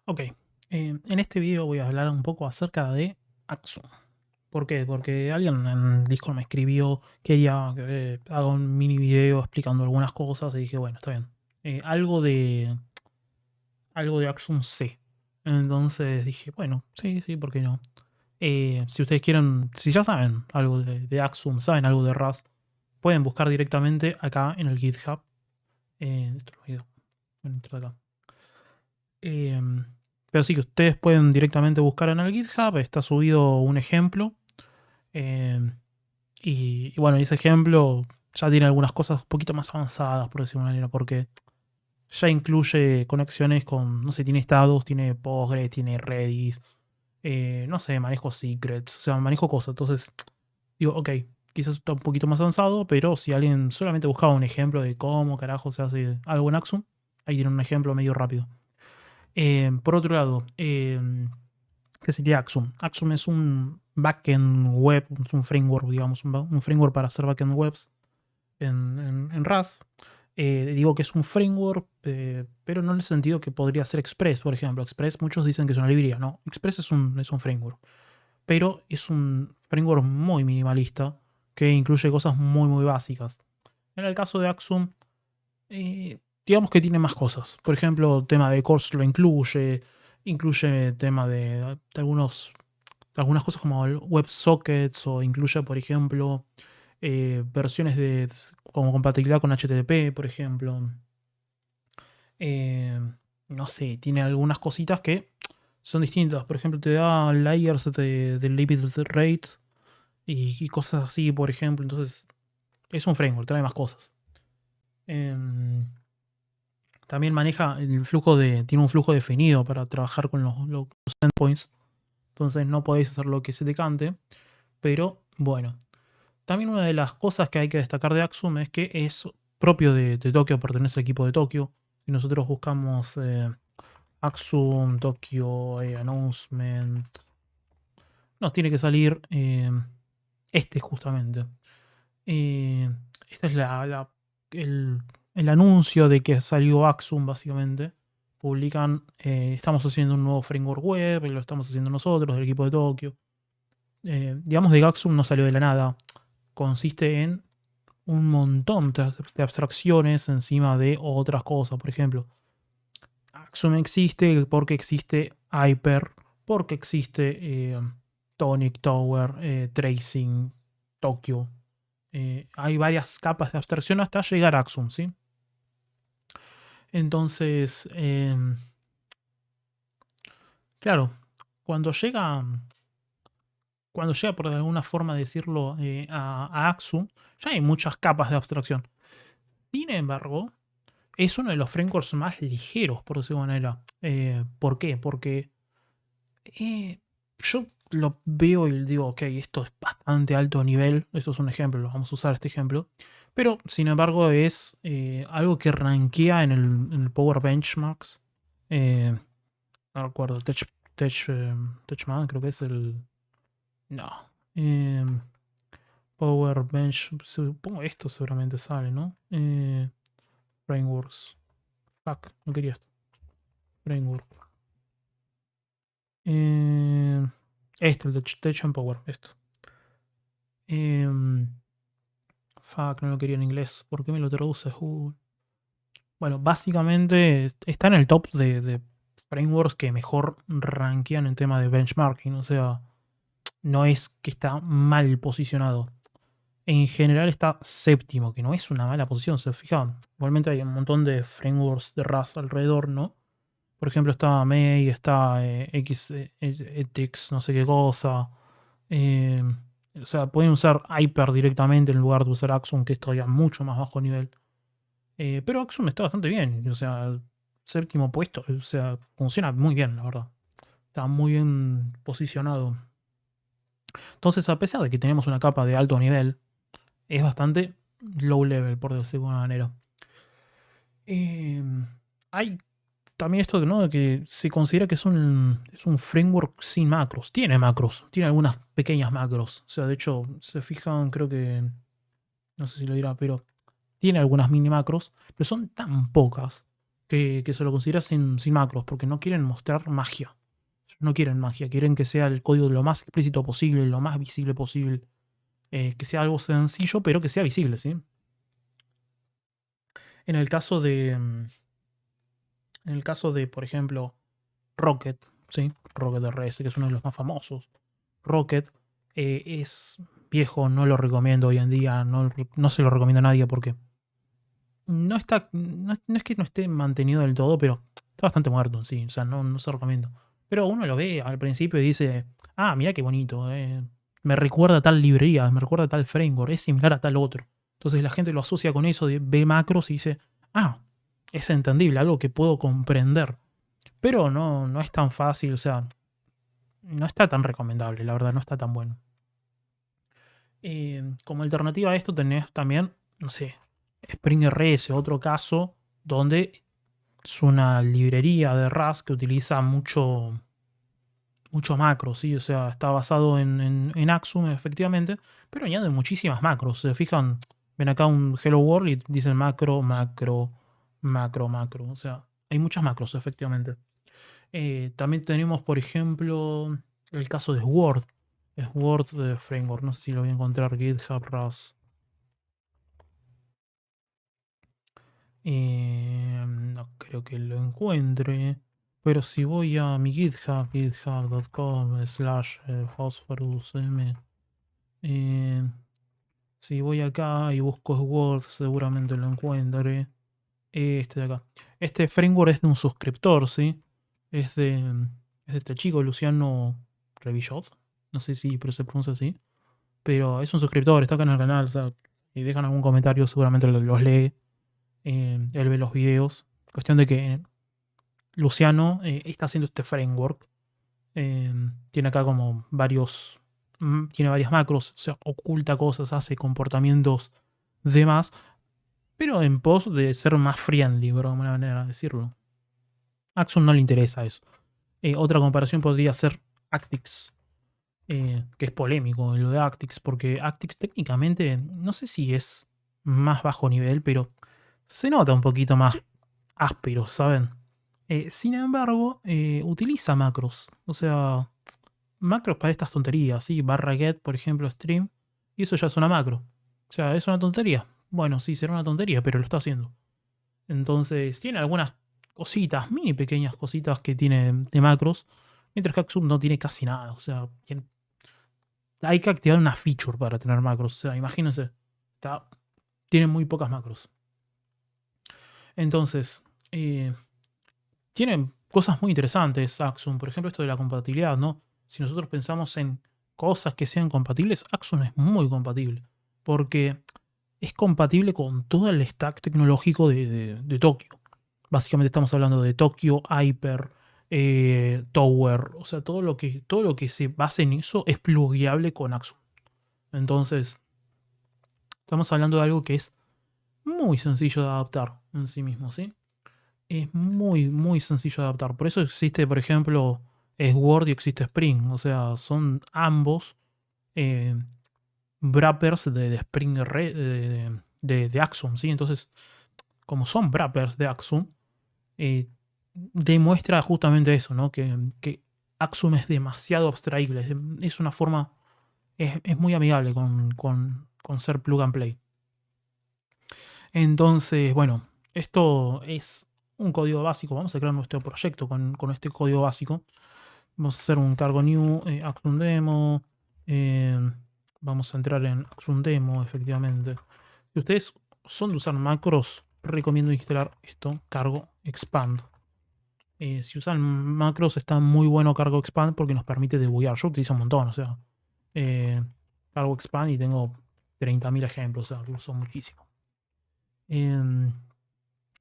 Ok, en este video voy a hablar un poco acerca de Axum. ¿Por qué? Porque alguien en Discord me escribió, quería que haga un mini video explicando algunas cosas y dije, bueno, está bien. Algo de Axum sé. Entonces dije, bueno, sí, sí, ¿por qué no? Si ustedes quieren, si ya saben algo de Axum, saben algo de Rust, pueden buscar directamente acá en el GitHub. Esto lo voy a entrar acá. Em, pero sí que ustedes pueden directamente buscar en el GitHub, está subido un ejemplo. em, y bueno, ese ejemplo ya tiene algunas cosas un poquito más avanzadas, por decirlo de una manera, porque ya incluye conexiones con, no sé, tiene estados, tiene Postgres, tiene Redis, no sé, manejo secrets, o sea, manejo cosas. Entonces, digo, ok, quizás está un poquito más avanzado, pero si alguien solamente buscaba un ejemplo de cómo carajo se hace algo en Axum, ahí tiene un ejemplo medio rápido. Por otro lado, ¿qué sería Axum? Axum es un backend web, es un framework, digamos, un framework para hacer backend webs en Rust. Digo que es un framework, pero no en el sentido que podría ser Express, por ejemplo. Express, muchos dicen que es una librería. No, Express es un framework, pero es un framework muy minimalista que incluye cosas muy, muy básicas. En el caso de Axum, digamos que tiene más cosas. Por ejemplo, tema de course lo incluye tema de algunas cosas como el WebSockets o incluye, por ejemplo, versiones como compatibilidad con HTTP, por ejemplo. Eh, no sé, tiene algunas cositas que son distintas. Por ejemplo, te da layers de limited rate y cosas así, por ejemplo. Entonces, es un framework, trae más cosas. Em, También maneja tiene un flujo definido para trabajar con los endpoints. Entonces no podéis hacer lo que se te cante. Pero bueno, también una de las cosas que hay que destacar de Axum es que es propio de Tokio, pertenece al equipo de Tokio. Si nosotros buscamos Axum, Tokyo, Announcement, nos tiene que salir este justamente. Eh, Este es el anuncio de que salió Axum, básicamente. Publican, estamos haciendo un nuevo framework web, lo estamos haciendo nosotros, del equipo de Tokio. Digamos de que Axum no salió de la nada. Consiste en un montón de abstracciones encima de otras cosas. Por ejemplo, Axum existe porque existe Hyper, porque existe Tonic Tower, Tracing, Tokyo. Hay varias capas de abstracción hasta llegar a Axum, ¿sí? Entonces, claro, cuando llega, cuando llega por alguna forma decirlo a Axum, ya hay muchas capas de abstracción. Sin embargo, es uno de los frameworks más ligeros, por decirlo de manera. ¿Por qué? Porque yo lo veo y digo, ok, esto es bastante alto nivel. Esto es un ejemplo, lo vamos a usar este ejemplo. Pero, sin embargo, es algo que rankea en el Power Benchmarks. Eh, no recuerdo, TechMan, creo que es el. No. Eh, Power Bench. Supongo esto seguramente sale, ¿no? Frameworks. Fuck, no quería esto. Framework. Eh, el de Tech and Power, esto. Em, Fuck, no lo quería en inglés. ¿Por qué me lo traduce? Bueno, básicamente está en el top de frameworks que mejor rankean en tema de benchmarking. O sea, no es que está mal posicionado. En general está séptimo, que no es una mala posición. Se fijan, igualmente hay un montón de frameworks de Rust alrededor, ¿no? Por ejemplo, está May, está Ethics, no sé qué cosa. Eh, o sea, pueden usar Hyper directamente en lugar de usar Axum, que es todavía mucho más bajo nivel. Pero Axum está bastante bien. O sea, séptimo puesto. O sea, funciona muy bien, la verdad. Está muy bien posicionado. Entonces, a pesar de que tenemos una capa de alto nivel, es bastante low level, por decirlo de alguna manera. Hay también esto ¿no? De que se considera que es un framework sin macros. Tiene macros, tiene algunas pequeñas macros. O sea, de hecho, se fijan, creo que, no sé si lo dirá, pero tiene algunas mini macros, pero son tan pocas que se lo considera sin macros, porque no quieren mostrar magia. No quieren magia, quieren que sea el código lo más explícito posible, lo más visible posible. Que sea algo sencillo, pero que sea visible, ¿sí? En el caso de. En el caso de, por ejemplo, Rocket, ¿sí? Rocket RS, que es uno de los más famosos. Rocket es viejo, no lo recomiendo hoy en día, no se lo recomiendo a nadie porque no está. No es que no esté mantenido del todo, pero está bastante muerto en sí, o sea, no se lo recomiendo. Pero uno lo ve al principio y dice, ah, mira qué bonito, me recuerda a tal librería, me recuerda a tal framework, es similar a tal otro. Entonces la gente lo asocia con eso, ve macros y dice, ah, es entendible, algo que puedo comprender. Pero no es tan fácil, o sea, no está tan recomendable, la verdad, no está tan bueno. Como alternativa a esto tenés también, no sé, Spring RS, otro caso donde es una librería de Rust que utiliza mucho macro, ¿sí? O sea, está basado en Axum, efectivamente, pero añade muchísimas macros. Se fijan, ven acá un Hello World y dicen macro, macro, macro, macro. O sea, hay muchas macros, efectivamente. También tenemos, por ejemplo, el caso de Sword. Sword de Framework. No sé si lo voy a encontrar. GitHub Rust. No creo que lo encuentre. Pero si voy a mi GitHub, github.com/phosphorusm. Si voy acá y busco Word, seguramente lo encuentre. Este de acá. Este framework es de un suscriptor, ¿sí? Es de, es de este chico, Luciano Revillot. No sé si pero se pronuncia así. Pero es un suscriptor, está acá en el canal. O sea, y dejan algún comentario, seguramente los lee. Él ve los videos. Cuestión de que Luciano está haciendo este framework. Tiene acá como varios. Tiene varias macros, o sea, oculta cosas, hace comportamientos demás, pero en pos de ser más friendly, por alguna manera de decirlo. Axon no le interesa eso. Otra comparación podría ser Actix, que es polémico lo de Actix, porque Actix técnicamente, no sé si es más bajo nivel, pero se nota un poquito más áspero, ¿saben? Sin embargo, utiliza macros. O sea, macros para estas tonterías, ¿sí? Barra get, por ejemplo, stream, y eso ya es una macro. O sea, es una tontería. Bueno, sí, será una tontería, pero lo está haciendo. Entonces, tiene algunas cositas, mini pequeñas cositas que tiene de macros, mientras que Axum no tiene casi nada. O sea, hay que activar una feature para tener macros. O sea, imagínense, tiene muy pocas macros. Entonces, tiene cosas muy interesantes Axum. Por ejemplo, esto de la compatibilidad, ¿no? Si nosotros pensamos en cosas que sean compatibles, Axum es muy compatible. Porque es compatible con todo el stack tecnológico de Tokio. Básicamente estamos hablando de Tokio, Hyper, Tower. O sea, todo lo que se base en eso es plugueable con Axum. Entonces, estamos hablando de algo que es muy sencillo de adaptar en sí mismo, ¿sí? Es muy sencillo de adaptar. Por eso existe, por ejemplo, Sword y existe Spring. O sea, son ambos eh, wrappers de Spring de Axum, ¿sí? Entonces, como son wrappers de Axum, eh, demuestra justamente eso, ¿no? Que Axum es demasiado abstraíble. Es una forma. Es muy amigable con ser plug and play. Entonces, bueno, esto es un código básico. Vamos a crear nuestro proyecto con este código básico. Vamos a hacer un cargo new Axum Demo. Vamos a entrar en Axum Demo, efectivamente. Si ustedes son de usar macros, recomiendo instalar esto, cargo expand. Si usan macros, está muy bueno cargo expand porque nos permite debuguear. Yo utilizo un montón, o sea, cargo expand y tengo 30.000 ejemplos, o sea, lo uso muchísimo.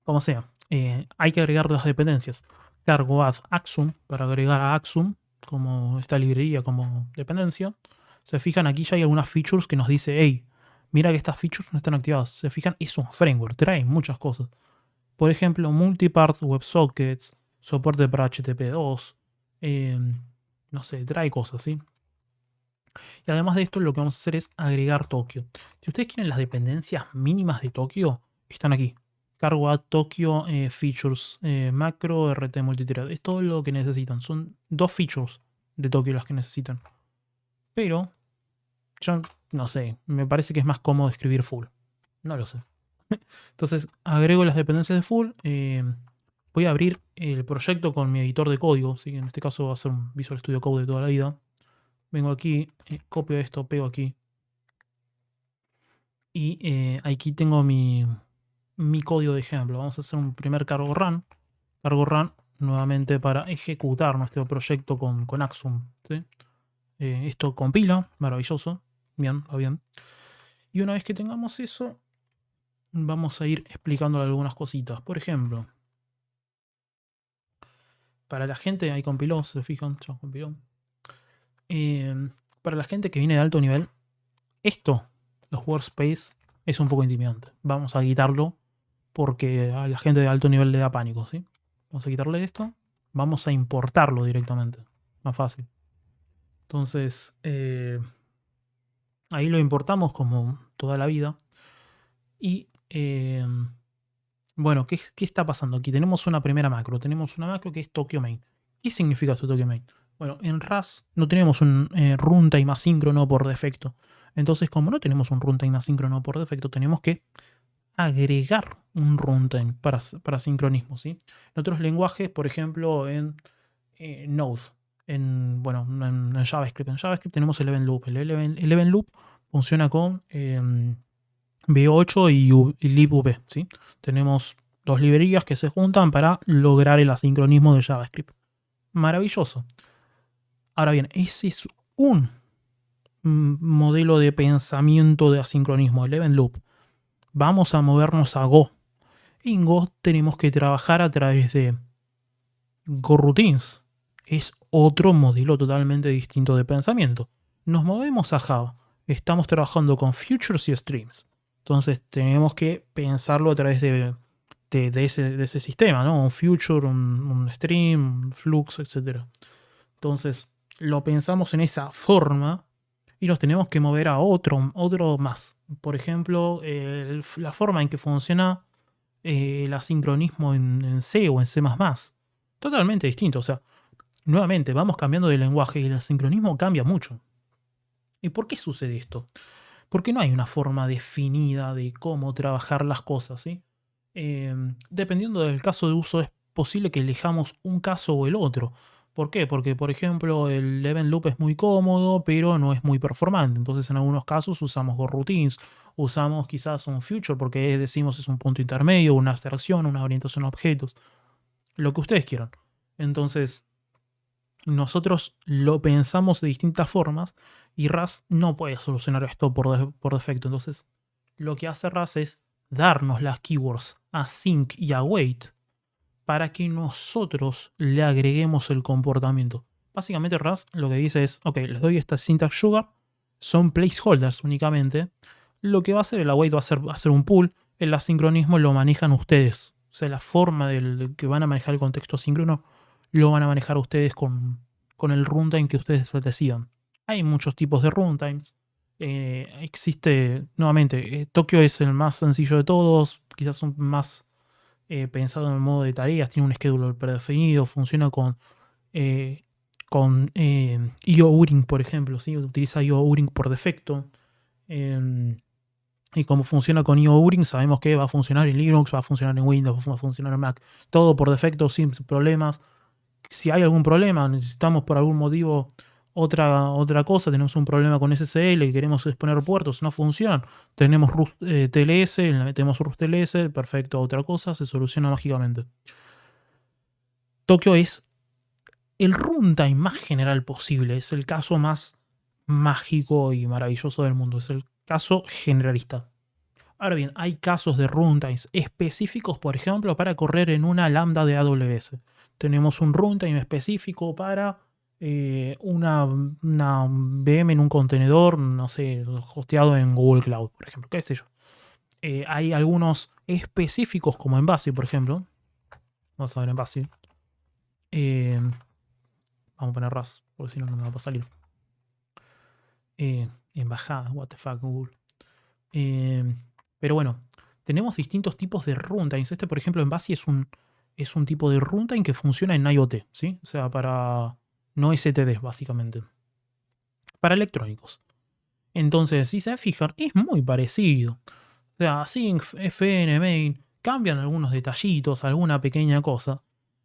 Como sea, hay que agregar las dependencias. Cargo add Axum para agregar a Axum como esta librería como dependencia. Se fijan, aquí ya hay algunas features que nos dice, hey, mira que estas features no están activadas. Se fijan, es un framework, trae muchas cosas. Por ejemplo, multipart WebSockets, soporte para HTTP2, no sé, trae cosas, ¿sí? Y además de esto, lo que vamos a hacer es agregar Tokio. Si ustedes quieren las dependencias mínimas de Tokio, están aquí. cargo a Tokyo features, macro, RT multithread. Es todo lo que necesitan. Son 2 features de Tokyo las que necesitan. Pero yo no sé, me parece que es más cómodo escribir full. No lo sé. Entonces agrego las dependencias de full. Voy a abrir el proyecto con mi editor de código. ¿Sí? En este caso va a ser un Visual Studio Code de toda la vida. Vengo aquí, copio esto, pego aquí. Y aquí tengo mi código de ejemplo. Vamos a hacer un primer cargo run. Cargo run nuevamente para ejecutar nuestro proyecto con Axum. ¿Sí? Esto compila, maravilloso. Bien, va bien. Y una vez que tengamos eso, vamos a ir explicando algunas cositas. Por ejemplo, para la gente, ahí compiló, se fijan, ya compiló. Para la gente que viene de alto nivel, esto, los workspace, es un poco intimidante. Vamos a quitarlo porque a la gente de alto nivel le da pánico, ¿sí? Vamos a quitarle esto. Vamos a importarlo directamente. Más fácil. Entonces, ahí lo importamos como toda la vida. Y bueno, ¿qué está pasando aquí? Tenemos una primera macro. Tenemos una macro que es Tokyo Main. ¿Qué significa esto Tokyo Main? Bueno, en RAS no tenemos un runtime asíncrono por defecto. Entonces, como no tenemos un runtime asíncrono por defecto, tenemos que agregar un runtime para sincronismo, ¿sí? En otros lenguajes, por ejemplo, en Node, bueno, en JavaScript. En JavaScript tenemos el event loop. El event loop funciona con V8 y libv, ¿sí? Tenemos 2 librerías que se juntan para lograr el asincronismo de JavaScript. Maravilloso. Ahora bien, ese es un modelo de pensamiento de asincronismo, el event loop. Vamos a movernos a Go. En Go tenemos que trabajar a través de GoRoutines. Es otro modelo totalmente distinto de pensamiento. Nos movemos a Java. Estamos trabajando con futures y streams. Entonces tenemos que pensarlo a través de ese sistema, ¿no? Un future, un stream, un flux, etc. Entonces lo pensamos en esa forma y nos tenemos que mover a otro más. Por ejemplo, la forma en que funciona el asincronismo en C o en C++. Totalmente distinto. O sea, nuevamente, vamos cambiando de lenguaje y el asincronismo cambia mucho. ¿Y por qué sucede esto? Porque no hay una forma definida de cómo trabajar las cosas, ¿sí? Dependiendo del caso de uso, es posible que elijamos un caso o el otro. ¿Por qué? Porque, por ejemplo, el event loop es muy cómodo, pero no es muy performante. Entonces, en algunos casos usamos GoRoutines, usamos quizás un future, porque decimos es un punto intermedio, una abstracción, una orientación a objetos, lo que ustedes quieran. Entonces, nosotros lo pensamos de distintas formas y RAS no puede solucionar esto por defecto. Entonces, lo que hace RAS es darnos las keywords async y await para que nosotros le agreguemos el comportamiento. Básicamente RAS lo que dice es, ok, les doy esta syntax sugar, son placeholders únicamente. Lo que va a hacer el await va a ser un pull, el asincronismo lo manejan ustedes. O sea, la forma del que van a manejar el contexto asíncrono lo van a manejar ustedes con el runtime que ustedes decidan. Hay muchos tipos de runtimes. Existe, nuevamente, Tokyo es el más sencillo de todos, quizás un más pensado en el modo de tareas, tiene un schedule predefinido, funciona con IO-URING, por ejemplo, ¿sí? Utiliza IO-URING por defecto. Y como funciona con IO-URING, sabemos que va a funcionar en Linux, va a funcionar en Windows, va a funcionar en Mac. Todo por defecto, sin problemas. Si hay algún problema, necesitamos por algún motivo otra cosa, tenemos un problema con SSL y queremos exponer puertos, no funcionan, tenemos Rust, TLS, le metemos Rust TLS, perfecto, otra cosa, se soluciona mágicamente. Tokyo es el runtime más general posible, es el caso más mágico y maravilloso del mundo, es el caso generalista. Ahora bien, hay casos de runtimes específicos, por ejemplo, para correr en una lambda de AWS. Tenemos un runtime específico para una VM en un contenedor, no sé, hosteado en Google Cloud, por ejemplo, qué sé yo. Hay algunos específicos, como en Bazel, por ejemplo. Vamos a ver en Bazel. Vamos a poner RAS, porque si no, no me va a salir. Embajada, what the fuck, Google. Pero bueno, tenemos distintos tipos de runtimes. Este, por ejemplo, en BASI es un tipo de runtime que funciona en IoT, ¿sí? O sea, para no STDs, básicamente. Para electrónicos. Entonces, si se fijan, es muy parecido. O sea, Sync, FN, Main, cambian algunos detallitos, alguna pequeña cosa.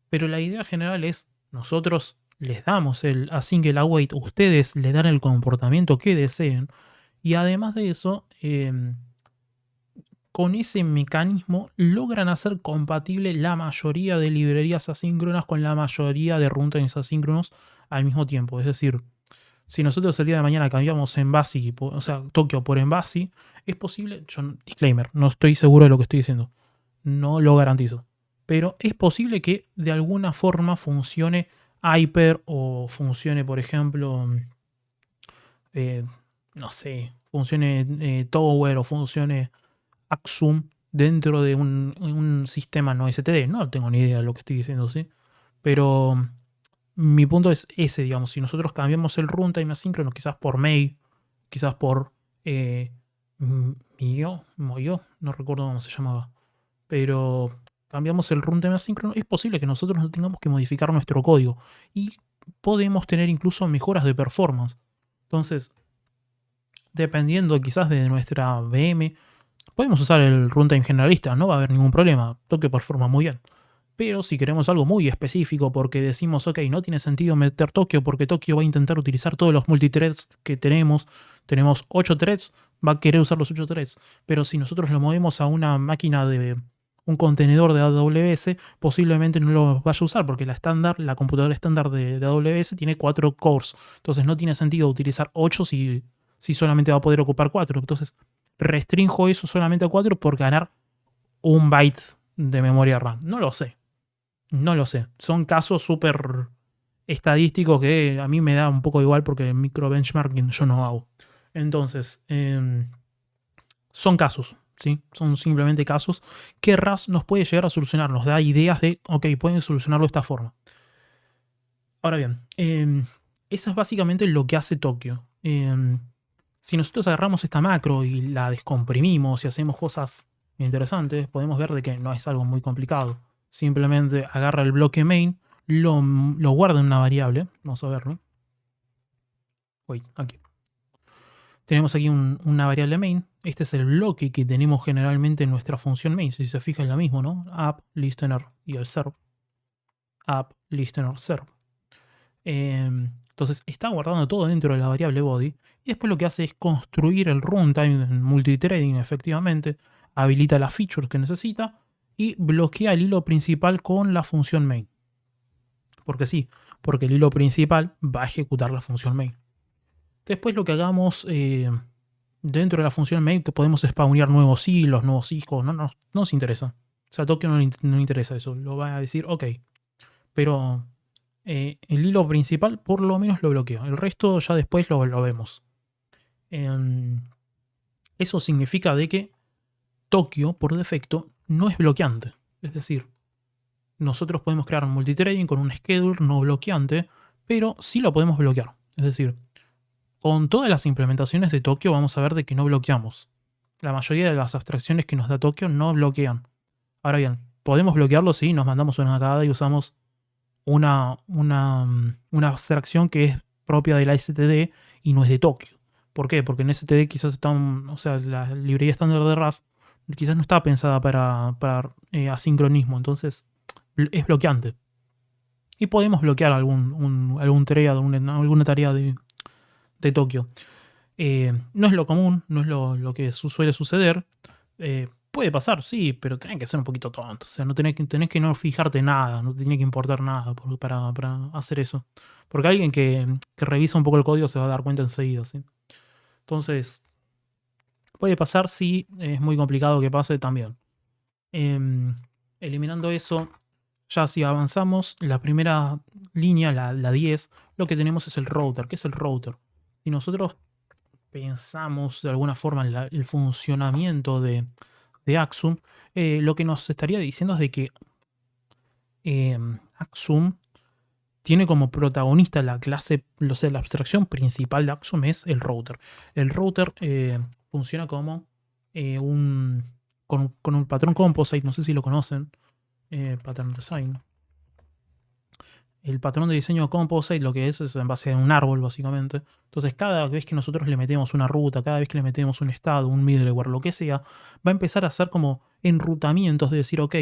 Pero la idea general es, nosotros les damos el async, el await, ustedes le dan el comportamiento que deseen. Y además de eso, con ese mecanismo logran hacer compatible la mayoría de librerías asíncronas con la mayoría de runtimes asíncronos al mismo tiempo. Es decir, si nosotros el día de mañana cambiamos Envasi, o sea, Tokio por Envasi, es posible, disclaimer, no estoy seguro de lo que estoy diciendo, no lo garantizo, pero es posible que de alguna forma funcione Hyper o funcione, por ejemplo, eh, no sé, funcione Tower o funcione Axum dentro de un sistema no STD. No tengo ni idea de lo que estoy diciendo, ¿sí? Pero mi punto es ese, digamos. Si nosotros cambiamos el runtime asíncrono, quizás por May, quizás por Moyo, no recuerdo cómo se llamaba. Pero cambiamos el runtime asíncrono, es posible que nosotros no tengamos que modificar nuestro código. Y podemos tener incluso mejoras de performance. Entonces, dependiendo quizás de nuestra VM, podemos usar el runtime generalista, no va a haber ningún problema, Tokio performa muy bien. Pero si queremos algo muy específico porque decimos, ok, no tiene sentido meter Tokio porque Tokio va a intentar utilizar todos los multithreads que tenemos 8 threads, va a querer usar los 8 threads. Pero si nosotros lo movemos a una máquina de un contenedor de AWS, posiblemente no lo vaya a usar porque la computadora estándar de AWS tiene 4 cores. Entonces no tiene sentido utilizar 8 si solamente va a poder ocupar 4. Entonces restrinjo eso solamente a 4 por ganar un byte de memoria RAM. No lo sé. No lo sé. Son casos súper estadísticos que a mí me da un poco igual porque micro benchmarking yo no hago. Entonces, son casos, ¿sí? Son simplemente casos que RAS nos puede llegar a solucionar. Nos da ideas de, ok, pueden solucionarlo de esta forma. Ahora bien, eso es básicamente lo que hace Tokio. Si nosotros agarramos esta macro y la descomprimimos y hacemos cosas interesantes, podemos ver de que no es algo muy complicado. Simplemente agarra el bloque main, lo guarda en una variable. Vamos a verlo. Uy, aquí. Tenemos aquí una variable main. Este es el bloque que tenemos generalmente en nuestra función main. Si se fija es lo mismo, ¿no? App, listener y el serve. App, listener, serve. Entonces está guardando todo dentro de la variable body. Y después lo que hace es construir el runtime en multithreading efectivamente. Habilita las features que necesita. Y bloquea el hilo principal con la función main. Porque sí, porque el hilo principal va a ejecutar la función main. Después lo que hagamos dentro de la función main, que podemos spawnear nuevos hilos, nuevos hijos, no nos interesa. O sea, a Tokio no le interesa eso. Lo va a decir, ok. Pero el hilo principal por lo menos lo bloqueo. El resto ya después lo vemos. Eso significa de que Tokio, por defecto, no es bloqueante. Es decir, nosotros podemos crear un multithreading con un schedule no bloqueante, pero sí lo podemos bloquear. Es decir, con todas las implementaciones de Tokio vamos a ver de que no bloqueamos. La mayoría de las abstracciones que nos da Tokio no bloquean. Ahora bien, podemos bloquearlo si nos mandamos una cagada y usamos una abstracción que es propia de la STD y no es de Tokio. ¿Por qué? Porque en STD quizás la librería estándar de RAS quizás no está pensada para asincronismo, entonces es bloqueante. Y podemos bloquear algún thread, alguna tarea de Tokio. No es lo común, no es lo que suele suceder. Puede pasar, sí, pero tenés que ser un poquito tonto. O sea, tenés que no fijarte nada, no te tiene que importar nada para hacer eso. Porque alguien que revisa un poco el código se va a dar cuenta enseguida, ¿sí? Entonces, puede pasar, sí, es muy complicado que pase también. Eliminando eso, ya si avanzamos, la primera línea, la 10, lo que tenemos es el router. ¿Qué es el router? Si nosotros pensamos de alguna forma en el funcionamiento de Axum, lo que nos estaría diciendo es de que Axum tiene como protagonista la clase, la abstracción principal de Axum es el router. El router funciona como con un patrón composite, no sé si lo conocen, pattern design. El patrón de diseño composite lo que es en base a un árbol, básicamente. Entonces, cada vez que nosotros le metemos una ruta, cada vez que le metemos un estado, un middleware, lo que sea, va a empezar a hacer como enrutamientos de decir, ok,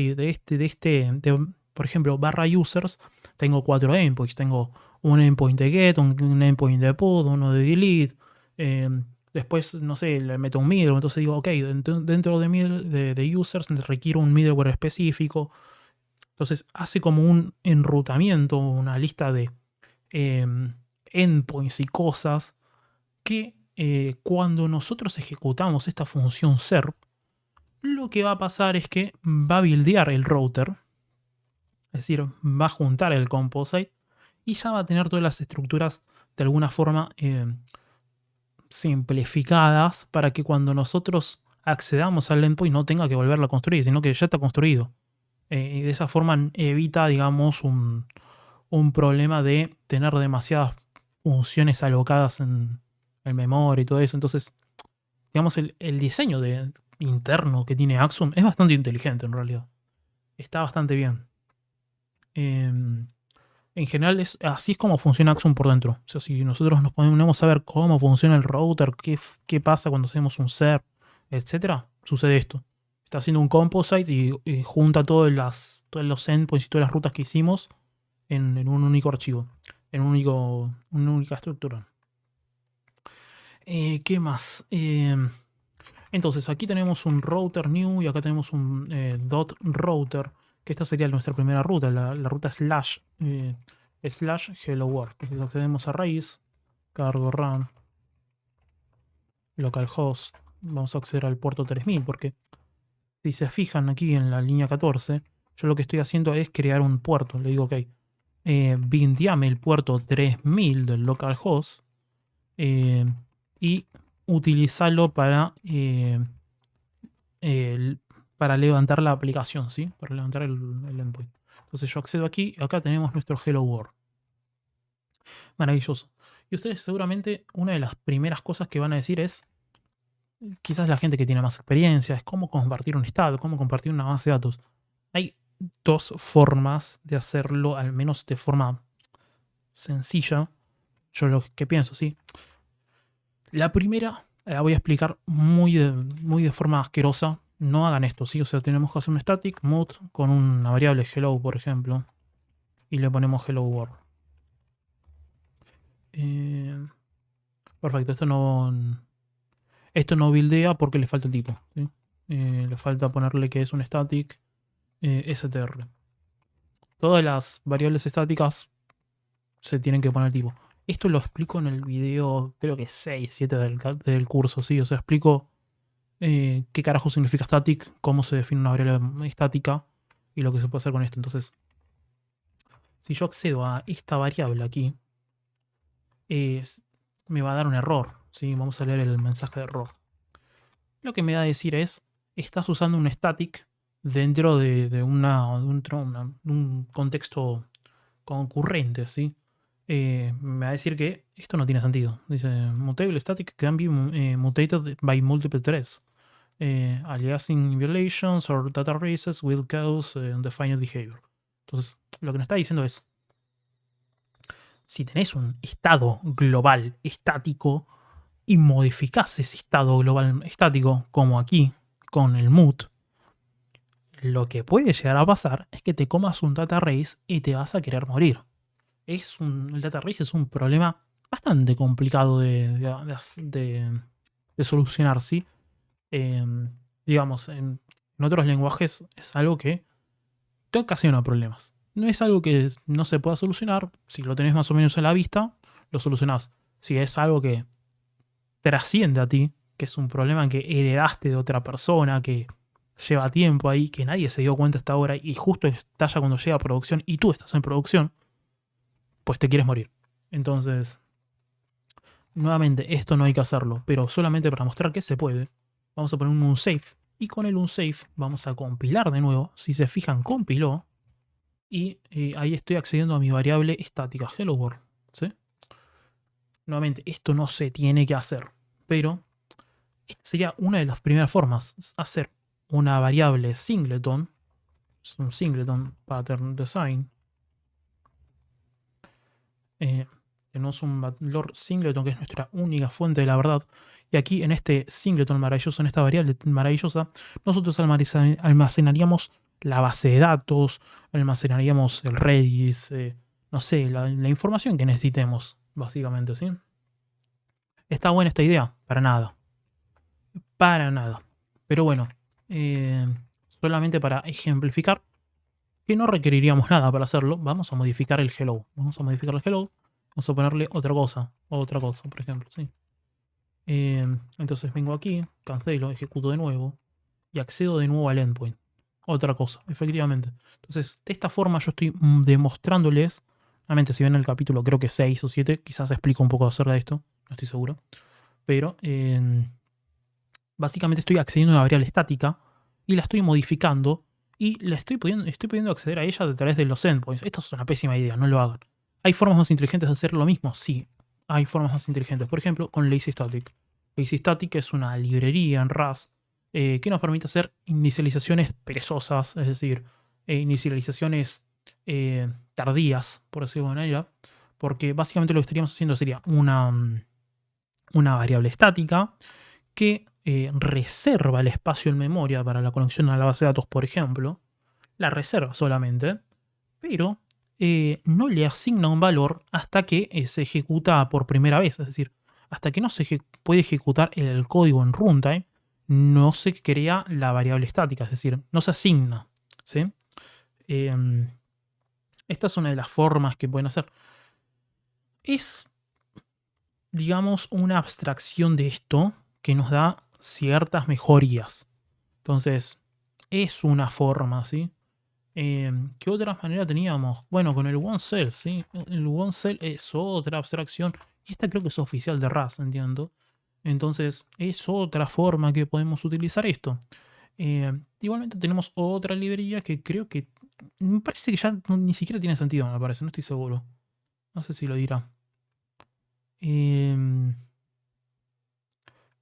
por ejemplo, barra users, tengo 4 endpoints. Tengo un endpoint de get, un endpoint de put, uno de delete. Después, no sé, le meto un middleware. Entonces digo, ok, dentro de users requiero un middleware específico. Entonces hace como un enrutamiento, una lista de endpoints y cosas que cuando nosotros ejecutamos esta función serp, lo que va a pasar es que va a buildear el router, es decir, va a juntar el composite y ya va a tener todas las estructuras de alguna forma simplificadas para que cuando nosotros accedamos al endpoint no tenga que volverlo a construir, sino que ya está construido. Y de esa forma evita, digamos, un problema de tener demasiadas funciones alocadas en memoria y todo eso. Entonces, digamos, el diseño interno que tiene Axum es bastante inteligente en realidad. Está bastante bien. En general, así es como funciona Axum por dentro. O sea, si nosotros nos ponemos a ver cómo funciona el router, qué pasa cuando hacemos un SERP, etcétera, sucede esto. Está haciendo un composite y junta todos los endpoints y todas las rutas que hicimos en un único archivo, en una única estructura. ¿Qué más? Entonces, aquí tenemos un router new y acá tenemos un dot router, que esta sería nuestra primera ruta, la ruta slash hello world. Entonces accedemos a raíz, cargo run, localhost, vamos a acceder al puerto 3000, porque si se fijan aquí en la línea 14, yo lo que estoy haciendo es crear un puerto. Le digo, ok, bindeame el puerto 3000 del localhost y utilizarlo para levantar la aplicación, ¿sí? Para levantar el endpoint. Entonces yo accedo aquí y acá tenemos nuestro Hello World. Maravilloso. Y ustedes seguramente una de las primeras cosas que van a decir es, quizás la gente que tiene más experiencia, es cómo compartir un estado, cómo compartir una base de datos. Hay dos formas de hacerlo, al menos de forma sencilla. Yo lo que pienso, ¿sí? La primera la voy a explicar muy de forma asquerosa. No hagan esto, ¿sí? O sea, tenemos que hacer un static mode con una variable hello, por ejemplo, y le ponemos hello world. Perfecto, esto no buildea porque le falta el tipo, ¿sí? Le falta ponerle que es un static str. Todas las variables estáticas se tienen que poner tipo. Esto lo explico en el video, creo que 6, 7 del curso, ¿sí? O sea, explico qué carajo significa static, cómo se define una variable estática y lo que se puede hacer con esto. Entonces, si yo accedo a esta variable aquí, me va a dar un error, ¿sí? Vamos a leer el mensaje de error. Lo que me va a decir es, estás usando un static dentro de un contexto concurrente, ¿sí? Me va a decir que esto no tiene sentido. Dice, mutable static can be mutated by multiple threads. Aliasing violations or data races will cause undefined behavior. Entonces, lo que nos está diciendo es, si tenés un estado global estático y modificás ese estado global estático, como aquí, con el mut, lo que puede llegar a pasar es que te comas un data race y te vas a querer morir. El data race es un problema bastante complicado de solucionar, ¿sí? Digamos, en otros lenguajes es algo que te ocasiona problemas. No es algo que no se pueda solucionar. Si lo tenés más o menos a la vista, lo solucionás. Si es algo que trasciende a ti, que es un problema que heredaste de otra persona, que lleva tiempo ahí, que nadie se dio cuenta hasta ahora y justo estalla cuando llega a producción y tú estás en producción, pues te quieres morir. Entonces, nuevamente, esto no hay que hacerlo, pero solamente para mostrar que se puede, vamos a poner un unsafe y con el unsafe vamos a compilar de nuevo. Si se fijan, compiló y ahí estoy accediendo a mi variable estática hello world, ¿sí? Nuevamente, esto no se tiene que hacer, pero esta sería una de las primeras formas, hacer una variable singleton, es un singleton pattern design. Tenemos un valor singleton que es nuestra única fuente de la verdad. Y aquí en este singleton maravilloso, en esta variable maravillosa, nosotros almacenaríamos la base de datos, almacenaríamos el Redis, no sé, la información que necesitemos, básicamente, ¿sí? ¿Está buena esta idea? Para nada. Para nada. Pero bueno, solamente para ejemplificar que no requeriríamos nada para hacerlo, vamos a modificar el hello. Vamos a modificar el hello. Vamos a ponerle otra cosa, por ejemplo, ¿sí? Entonces vengo aquí, cancelo, ejecuto de nuevo y accedo de nuevo al endpoint. Otra cosa, efectivamente. Entonces, de esta forma yo estoy demostrándoles, realmente si ven el capítulo creo que 6 o 7, quizás explico un poco acerca de esto, no estoy seguro. Pero básicamente estoy accediendo a una variable estática y la estoy modificando y estoy pudiendo acceder a ella a través de los endpoints. Esto es una pésima idea, no lo hagan. ¿Hay formas más inteligentes de hacer lo mismo? Sí, hay formas más inteligentes. Por ejemplo, con Lazy Static. Lazy Static es una librería en Rust que nos permite hacer inicializaciones perezosas, es decir, inicializaciones tardías, por decirlo de alguna manera, porque básicamente lo que estaríamos haciendo sería una variable estática que reserva el espacio en memoria para la conexión a la base de datos, por ejemplo, la reserva solamente, pero no le asigna un valor hasta que se ejecuta por primera vez, es decir, hasta que no se puede ejecutar el código en runtime, no se crea la variable estática, es decir, no se asigna, ¿sí? Esta es una de las formas que pueden hacer. Es, digamos, una abstracción de esto que nos da ciertas mejorías. Entonces, es una forma, ¿sí? ¿Qué otras maneras teníamos? Bueno, con el OneCell, ¿sí? El OneCell es otra abstracción. Y esta creo que es oficial de Rust, entiendo. Entonces, es otra forma que podemos utilizar esto. Igualmente tenemos otra librería que creo que... Me parece que ya ni siquiera tiene sentido, me parece. No estoy seguro. No sé si lo dirá.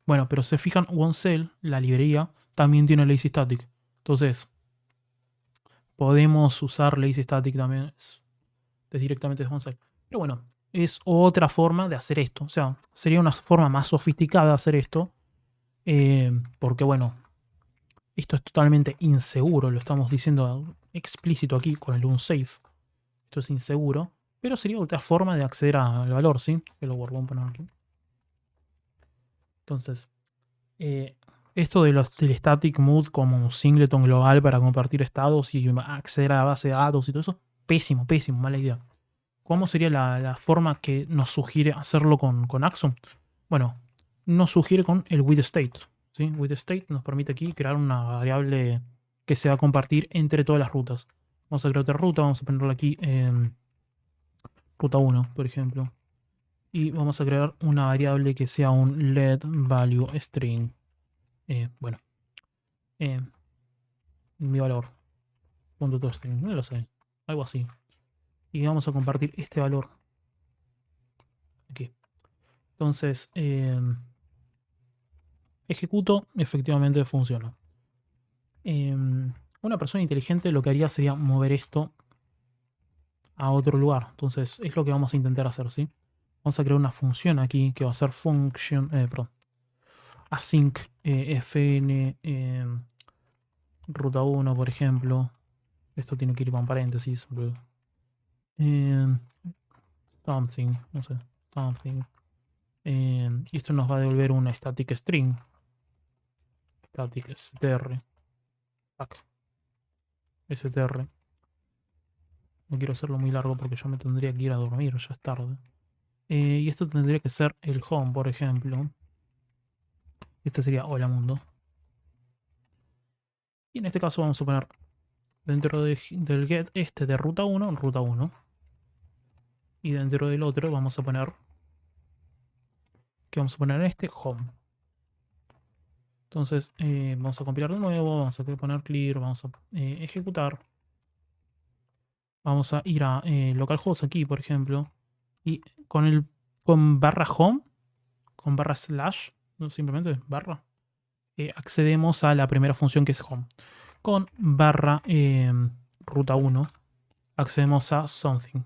Bueno, pero se fijan, OneCell, la librería, también tiene Lazy Static. Entonces, podemos usar Lazy Static también directamente desde OneCell. Pero bueno, es otra forma de hacer esto. O sea, sería una forma más sofisticada de hacer esto. Porque bueno, esto es totalmente inseguro. Lo estamos diciendo explícito aquí con el unsafe. Esto es inseguro. Pero sería otra forma de acceder al valor, ¿sí? Que lo vamos a poner aquí. Entonces, esto del static mode como un singleton global para compartir estados y acceder a la base de datos y todo eso, pésimo, pésimo, mala idea. ¿Cómo sería la forma que nos sugiere hacerlo con Axum? Bueno, nos sugiere con el withState. ¿Sí? WithState nos permite aquí crear una variable que se va a compartir entre todas las rutas. Vamos a crear otra ruta, vamos a ponerla aquí en ruta 1, por ejemplo. Y vamos a crear una variable que sea un let value string. Bueno, mi valor. Punto .string, no lo sé. Algo así. Y vamos a compartir este valor aquí. Entonces, ejecuto, efectivamente funciona. Una persona inteligente lo que haría sería mover esto a otro lugar. Entonces, es lo que vamos a intentar hacer, ¿sí? Vamos a crear una función aquí que va a ser function, perdón, async fn ruta 1, por ejemplo. Esto tiene que ir con paréntesis. Something, no sé, something. Y esto nos va a devolver una static string. Static str. str. No quiero hacerlo muy largo porque yo me tendría que ir a dormir, ya es tarde. Y esto tendría que ser el home, por ejemplo. Este sería hola mundo. Y en este caso vamos a poner dentro del get este de ruta 1, ruta 1. Y dentro del otro vamos a poner... ¿Qué vamos a poner en este? Home. Entonces vamos a compilar de nuevo, vamos a poner clear, vamos a ejecutar. Vamos a ir a localhost aquí, por ejemplo. Y con barra home, con barra slash, no, simplemente barra, accedemos a la primera función que es home. Con barra ruta 1 accedemos a something.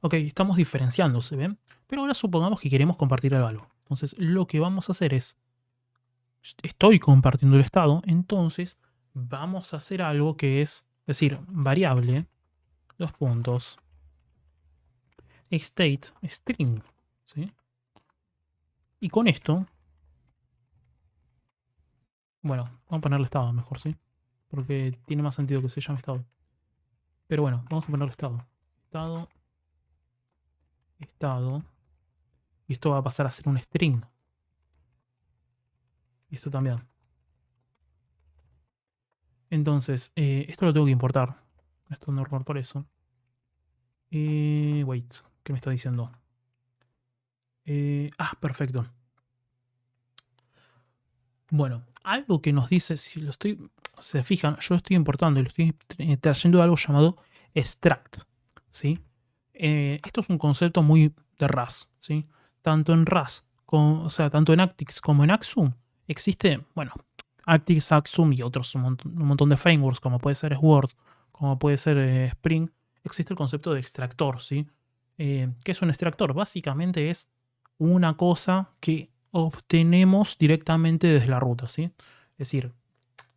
Ok, estamos diferenciando, ¿se ven? Pero ahora supongamos que queremos compartir el valor. Entonces lo que vamos a hacer es, estoy compartiendo el estado, entonces vamos a hacer algo que es decir, variable, dos puntos, state, string, ¿sí? Y con esto, bueno, vamos a ponerle estado mejor, ¿sí? Porque tiene más sentido que se llame estado. Pero bueno, vamos a ponerle estado. Estado, estado. Y esto va a pasar a ser un string. Y esto también. Entonces, esto lo tengo que importar. Esto es un error por eso. Wait, ¿qué me está diciendo? Perfecto. Bueno, algo que nos dice, si lo estoy, se fijan, yo lo estoy importando y lo estoy trayendo de algo llamado extract, ¿sí? Esto es un concepto muy de RAS, ¿sí? Tanto en RAS, o sea, tanto en Actix como en Axum, existe, bueno, Actix, Axum y otros, un montón de frameworks, como puede ser Sword, como puede ser Spring, existe el concepto de extractor, ¿sí? ¿Qué es un extractor? Básicamente es una cosa que obtenemos directamente desde la ruta, ¿sí? Es decir,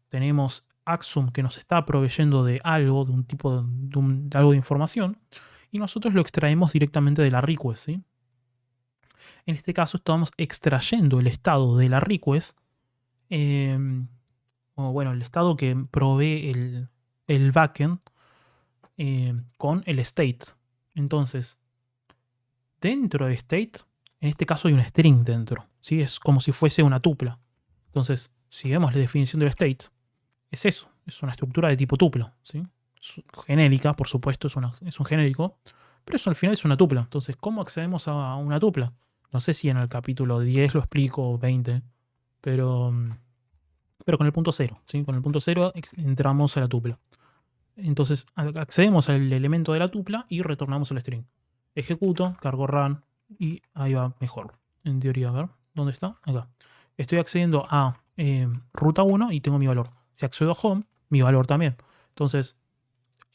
tenemos Axum que nos está proveyendo de algo, de un tipo de algo de información, y nosotros lo extraemos directamente de la request, ¿sí? En este caso estamos extrayendo el estado de la request, o bueno, el estado que provee el backend con el state. Entonces, dentro de state, en este caso hay un string dentro, ¿sí? Es como si fuese una tupla. Entonces, si vemos la definición del state, es eso, es una estructura de tipo tupla, ¿sí? Es genérica, por supuesto, es un genérico, pero eso al final es una tupla. Entonces, ¿cómo accedemos a una tupla? No sé si en el capítulo 10 lo explico, o 20, pero con el punto 0, ¿sí? Con el punto 0 entramos a la tupla. Entonces, accedemos al elemento de la tupla y retornamos el string. Ejecuto, cargo run y ahí va mejor. En teoría, a ver, ¿dónde está? Acá. Estoy accediendo a ruta 1 y tengo mi valor. Si accedo a home, mi valor también. Entonces,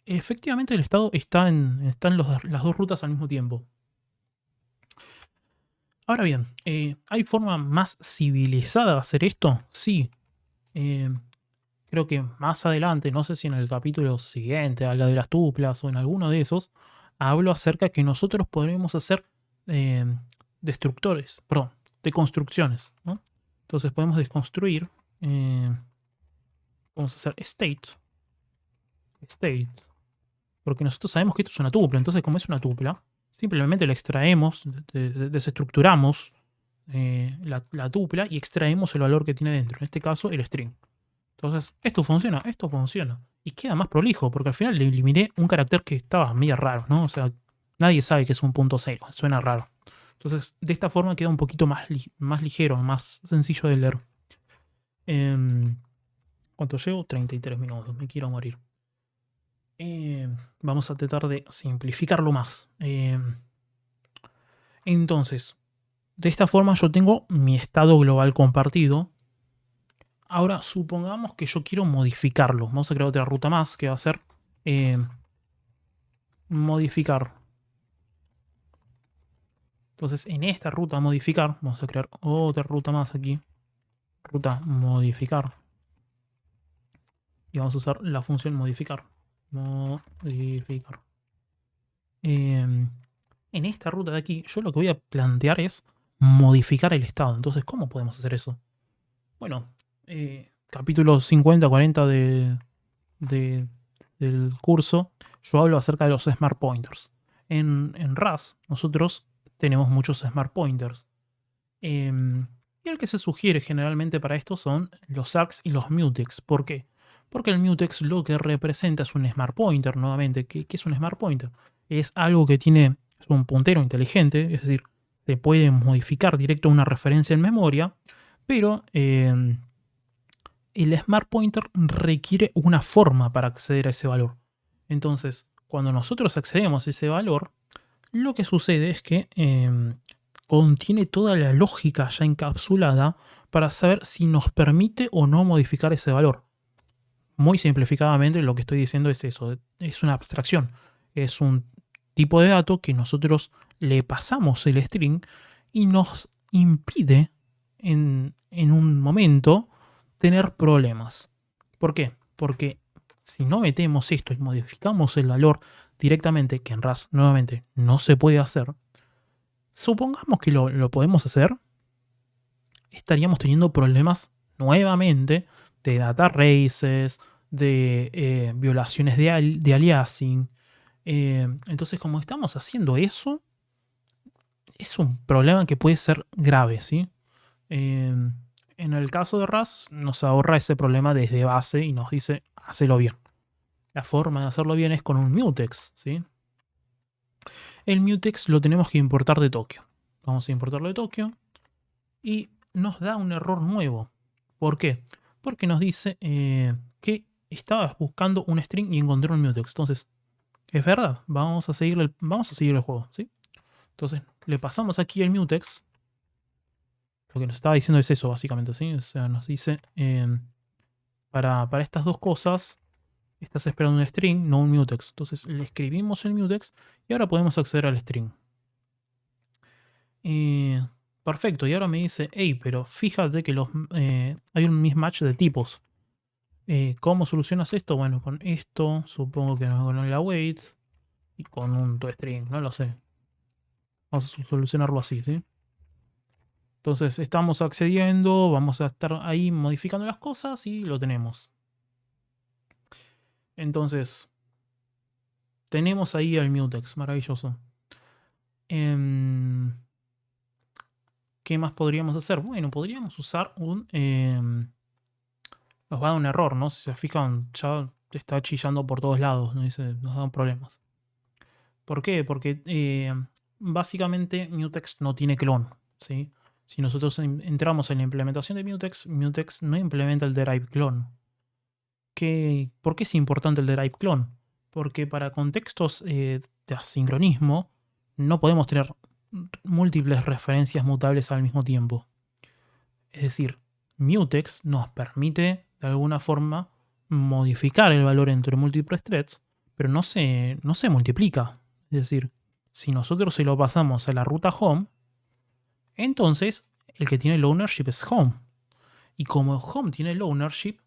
efectivamente el estado están las dos rutas al mismo tiempo. Ahora bien, ¿hay forma más civilizada de hacer esto? Sí. Creo que más adelante, no sé si en el capítulo siguiente, habla de las tuplas o en alguno de esos, hablo acerca que nosotros podremos hacer destructores, perdón, de construcciones, ¿no? Entonces podemos desconstruir, vamos a hacer state, porque nosotros sabemos que esto es una tupla, entonces como es una tupla, simplemente la extraemos, desestructuramos la tupla y extraemos el valor que tiene dentro, en este caso el string. Entonces, esto funciona. Y queda más prolijo, porque al final le eliminé un carácter que estaba medio raro, ¿no? O sea, nadie sabe que es un punto cero, suena raro. Entonces, de esta forma queda un poquito más ligero, más sencillo de leer. ¿Cuánto llevo? 33 minutos, me quiero morir. Vamos a tratar de simplificarlo más. Entonces, de esta forma yo tengo mi estado global compartido. Ahora, supongamos que yo quiero modificarlo. Vamos a crear otra ruta más que va a ser modificar. Entonces, en esta ruta modificar, vamos a crear otra ruta más aquí. Ruta modificar. Y vamos a usar la función modificar. Modificar. En esta ruta de aquí, yo lo que voy a plantear es modificar el estado. Entonces, ¿cómo podemos hacer eso? Bueno, capítulo 50-40 del curso, yo hablo acerca de los Smart Pointers. En RAS, nosotros tenemos muchos Smart Pointers. Y el que se sugiere generalmente para esto son los args y los mutex. ¿Por qué? Porque el mutex lo que representa es un Smart Pointer, nuevamente. ¿Qué es un Smart Pointer? Es algo que es un puntero inteligente, es decir, se puede modificar directo a una referencia en memoria, pero el Smart Pointer requiere una forma para acceder a ese valor. Entonces, cuando nosotros accedemos a ese valor, lo que sucede es que contiene toda la lógica ya encapsulada para saber si nos permite o no modificar ese valor. Muy simplificadamente lo que estoy diciendo es eso, es una abstracción, es un tipo de dato que nosotros le pasamos el string y nos impide en un momento tener problemas. ¿Por qué? Porque si no metemos esto y modificamos el valor directamente, que en RAS nuevamente no se puede hacer, supongamos que lo podemos hacer, estaríamos teniendo problemas nuevamente de data races, de violaciones de aliasing. Entonces, como estamos haciendo eso, es un problema que puede ser grave, ¿sí? En el caso de RAS, nos ahorra ese problema desde base y nos dice, hacelo bien. La forma de hacerlo bien es con un mutex, ¿sí? El mutex lo tenemos que importar de Tokio. Vamos a importarlo de Tokio y nos da un error nuevo. ¿Por qué? Porque nos dice que estabas buscando un string y encontré un mutex. Entonces, es verdad, vamos a seguir el juego, ¿sí? Entonces, le pasamos aquí el mutex. Lo que nos estaba diciendo es eso, básicamente, ¿sí? O sea, nos dice, para estas dos cosas, estás esperando un string, no un mutex. Entonces, le escribimos el mutex y ahora podemos acceder al string. Perfecto, y ahora me dice, hey, pero fíjate que hay un mismatch de tipos. ¿Cómo solucionas esto? Bueno, con esto, supongo que con el await y con un toString, no lo sé. Vamos a solucionarlo así, ¿sí? Entonces estamos accediendo, vamos a estar ahí modificando las cosas y lo tenemos. Entonces, tenemos ahí el mutex, maravilloso. ¿Qué más podríamos hacer? Bueno, podríamos usar un... nos va a dar un error, ¿no? Si se fijan, ya está chillando por todos lados, ¿no? Nos dan problemas. ¿Por qué? Porque básicamente Mutex no tiene clon, ¿sí? Si nosotros entramos en la implementación de Mutex, Mutex no implementa el derive clone. ¿Por qué es importante el derive clone? Porque para contextos de asincronismo no podemos tener múltiples referencias mutables al mismo tiempo. Es decir, Mutex nos permite de alguna forma modificar el valor entre múltiples threads, pero no se multiplica. Es decir, si nosotros se lo pasamos a la ruta home, entonces el que tiene el ownership es home. Y como home tiene el ownership,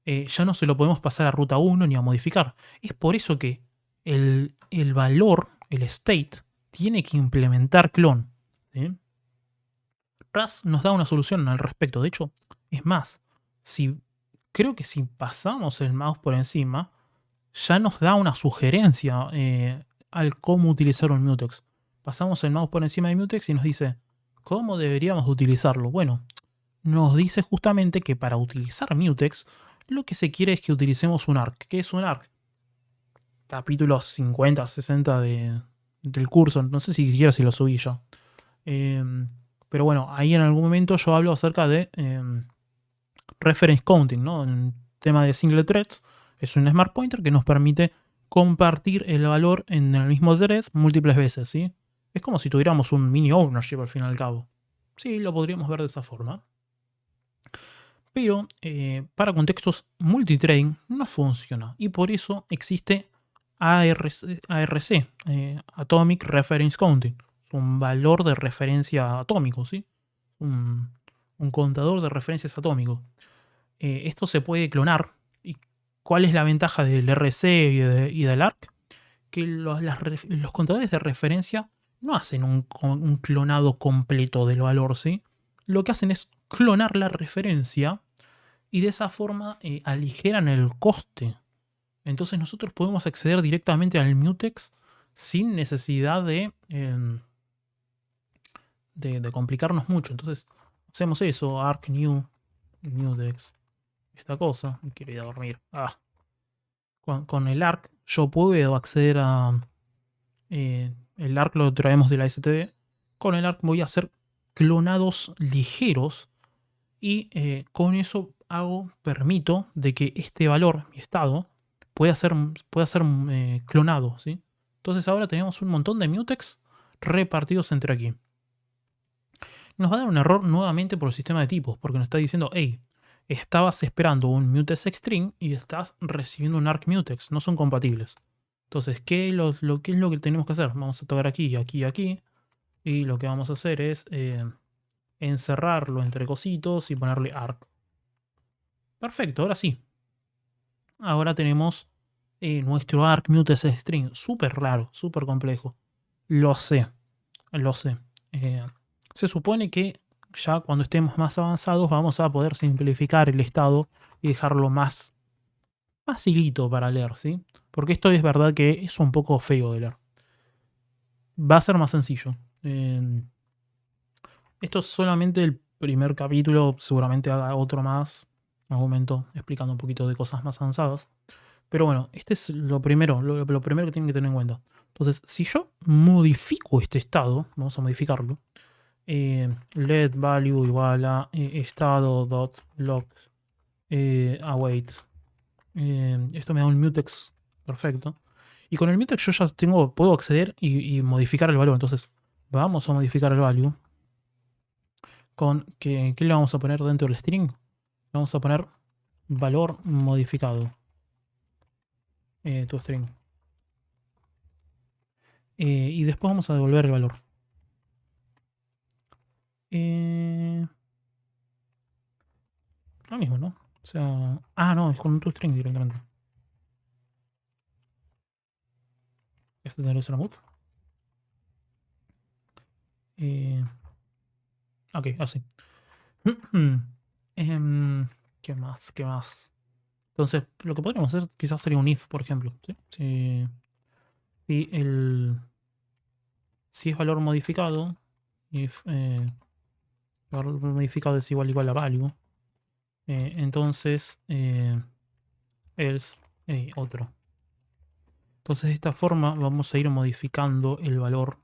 ya no se lo podemos pasar a ruta 1 ni a modificar. Es por eso que el valor, el state, tiene que implementar clon. ¿Sí? RAS nos da una solución al respecto. De hecho, es más, creo que si pasamos el mouse por encima, ya nos da una sugerencia al cómo utilizar un mutex. Pasamos el mouse por encima de mutex y nos dice cómo deberíamos utilizarlo. Bueno, nos dice justamente que para utilizar mutex, lo que se quiere es que utilicemos un arc. ¿Qué es un arc? Capítulos 50, 60 del curso. No sé si siquiera si lo subí ya. Pero bueno, ahí en algún momento yo hablo acerca de reference counting, ¿no? En tema de single threads, es un smart pointer que nos permite compartir el valor en el mismo thread múltiples veces, ¿sí? Es como si tuviéramos un mini ownership al fin y al cabo. Sí, lo podríamos ver de esa forma. Pero para contextos multithreading no funciona. Y por eso existe ARC, Atomic Reference Counting. Es un valor de referencia atómico, ¿sí? Un contador de referencias atómico. Esto se puede clonar. ¿Y cuál es la ventaja del RC y del ARC? Que los contadores de referencia no hacen un clonado completo del valor, ¿sí? Lo que hacen es clonar la referencia y de esa forma aligeran el coste. Entonces nosotros podemos acceder directamente al mutex sin necesidad de complicarnos mucho. Entonces hacemos eso, arc new mutex, esta cosa. Me quiero ir a dormir. Con el arc yo puedo acceder a el arc, lo traemos de la STD. Con el arc voy a hacer clonados ligeros y con eso permito de que este valor, mi estado, pueda ser clonado, ¿sí? Entonces ahora tenemos un montón de mutex repartidos entre aquí. nos va a dar un error nuevamente por el sistema de tipos, porque nos está diciendo, hey, estabas esperando un mutex string y estás recibiendo un arg mutex, no son compatibles. Entonces, ¿qué es lo que tenemos que hacer? Vamos a tocar aquí, aquí y aquí, y lo que vamos a hacer es encerrarlo entre cositos y ponerle arg. Perfecto, ahora sí. Ahora tenemos nuestro arg mutex string, súper raro, súper complejo. Lo sé, lo sé. Se supone que ya cuando estemos más avanzados vamos a poder simplificar el estado y dejarlo más facilito para leer, ¿sí? Porque esto es verdad que es un poco feo de leer. Va a ser más sencillo. Esto es solamente el primer capítulo, seguramente haga otro más, en algún momento explicando un poquito de cosas más avanzadas. Pero bueno, este es lo primero, lo primero que tienen que tener en cuenta. Entonces, si yo modifico este estado, vamos a modificarlo, let value igual a estado dot log await. Esto me da un mutex perfecto. Y con el mutex yo ya puedo acceder y modificar el valor. Entonces, vamos a modificar el value con ¿qué le vamos a poner dentro del string? Vamos a poner valor modificado. Tu string. Y después vamos a devolver el valor. Lo mismo, ¿no? O sea... Ah, no, es con un toString directamente. Este tendría que ser mut. Ok, así. ¿Qué más? ¿Qué más? Entonces, lo que podríamos hacer quizás sería un if, por ejemplo. ¿Sí? Si, si es valor modificado, if valor modificado es igual a value, entonces else otro. Entonces de esta forma vamos a ir modificando el valor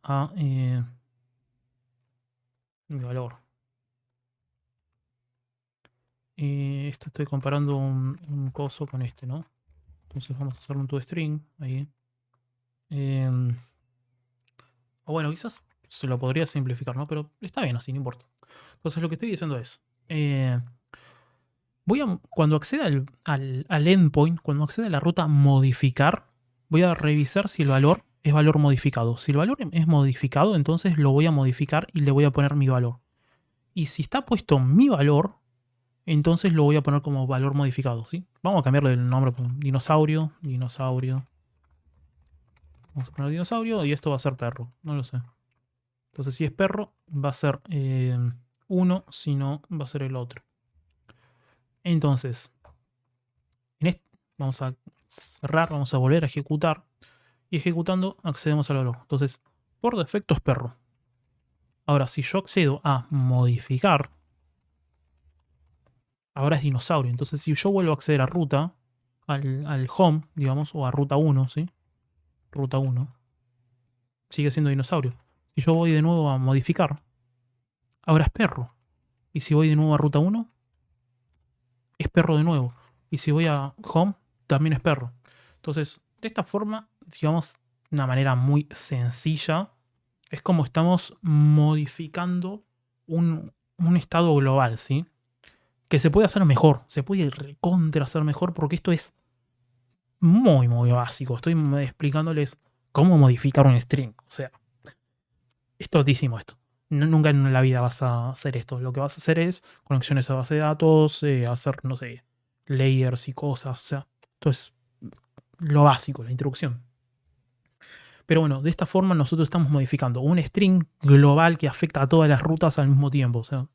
a mi valor. Esto estoy comparando un coso con este, ¿no? Entonces vamos a hacer un toString ahí. O bueno, quizás se lo podría simplificar, ¿no? Pero está bien así, no importa. Entonces lo que estoy diciendo es, cuando acceda al endpoint, cuando acceda a la ruta modificar, voy a revisar si el valor es valor modificado. Si el valor es modificado, entonces lo voy a modificar y le voy a poner mi valor. Y si está puesto mi valor, entonces lo voy a poner como valor modificado, ¿sí? Vamos a cambiarle el nombre, dinosaurio. Vamos a poner dinosaurio y esto va a ser perro, no lo sé. Entonces si es perro va a ser 1, si no va a ser el otro. Entonces, vamos a cerrar, vamos a volver a ejecutar. Y ejecutando accedemos al valor. Entonces, por defecto es perro. Ahora, si yo accedo a modificar, ahora es dinosaurio. Entonces, si yo vuelvo a acceder a ruta, al home, digamos, o a ruta 1, ¿sí? Ruta 1, sigue siendo dinosaurio. Si yo voy de nuevo a modificar, ahora es perro. Y si voy de nuevo a ruta 1, es perro de nuevo. Y si voy a home, también es perro. Entonces, de esta forma, digamos, de una manera muy sencilla, es como estamos modificando un estado global, ¿sí? Que se puede hacer mejor, se puede recontra hacer mejor porque esto es muy, muy básico. Estoy explicándoles cómo modificar un string. O sea, es totísimo esto. Nunca en la vida vas a hacer esto. Lo que vas a hacer es conexiones a base de datos, hacer, no sé, layers y cosas. O sea, esto es lo básico, la introducción. Pero bueno, de esta forma nosotros estamos modificando un string global que afecta a todas las rutas al mismo tiempo. O sea,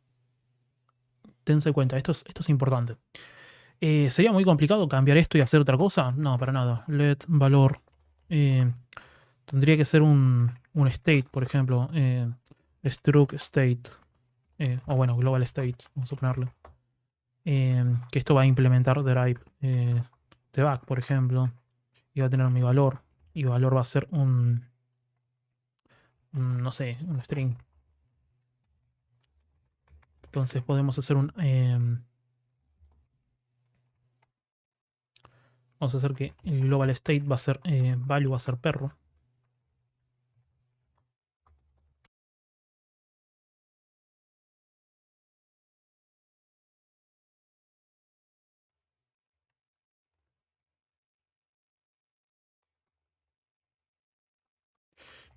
tense cuenta, esto es importante. ¿Sería muy complicado cambiar esto y hacer otra cosa? No, para nada. Let valor. Tendría que ser un state, por ejemplo. Struct state. O bueno, global state, vamos a ponerle. Que esto va a implementar derive debug, por ejemplo. Y va a tener mi valor. Y valor va a ser no sé, un string. Entonces podemos hacer vamos a hacer que el global state va a ser value va a ser perro.